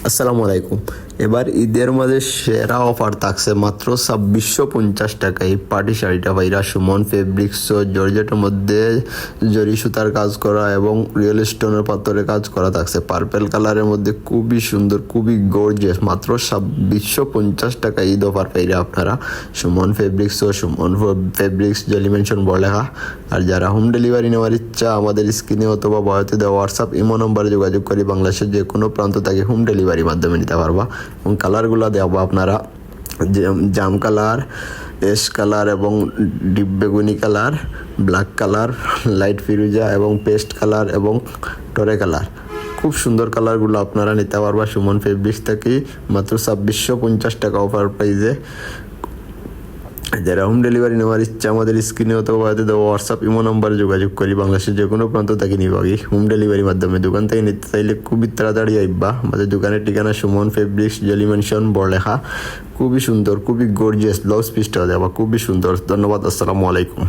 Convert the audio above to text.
আসসালামু আলাইকুম। এবার ঈদের মাঝে সেরা অফার থাকছে মাত্র 2650 টাকায়। পার্টি শাড়িটা ভাইরা সুমন ফেব্রিক্স জর্জেটের মধ্যে জরি সুতার কাজ করা এবং রিয়েল স্টোনের পাথরের কাজ করা থাকছে। পার্পেল কালারের মধ্যে খুবই সুন্দর, খুবই গর্জিয়াস। মাত্র 2650 টাকায় ঈদ অফার পাইরা আপনারা সুমন ফেব্রিক্স সুমন ফেব্রিক্স জেলি মেনশন বলেখা। আর যারা হোম ডেলিভারি নেওয়ার ইচ্ছা আমাদের স্ক্রিনে অথবা বয়তে দেওয়া হোয়াটসঅ্যাপ ইমো নম্বরে যোগাযোগ করে বাংলাদেশের যে কোনো প্রান্ত থেকে হোম ডেলিভারির মাধ্যমে নিতে পারবা। এবং কালারগুলো দেওয়া আপনারা জাম কালার, এস কালার এবং ডিপ বেগুনি কালার, ব্ল্যাক কালার, লাইট ফিরোজা এবং পেস্ট কালার এবং টরে কালার। খুব সুন্দর কালারগুলো আপনারা নিতে পারবা সুমন ফেব্রিক্স থেকে মাত্র 2650 টাকা অফার প্রাইজে। যারা হোম ডেলিভারি নেওয়ার ইচ্ছা আমাদের স্ক্রিনে অথবা দেওয়া হোয়াটসঅ্যাপ ইমো নম্বরে যোগাযোগ করি বাংলাদেশের যে কোনো প্রান্ত থেকে নিবাগি হোম ডেলিভারির মাধ্যমে। দোকান থেকে নিতে চাইলে খুবই তাড়াতাড়ি আইবা। আমাদের দোকানের ঠিকানা সুমন ফেব্রিক্স জেলি মেনশন বড়লেখা। খুবই সুন্দর, খুবই গর্জিয়াস ব্লাউজ পিসটা দেওয়া, খুবই সুন্দর। ধন্যবাদ, আসসালামু আলাইকুম।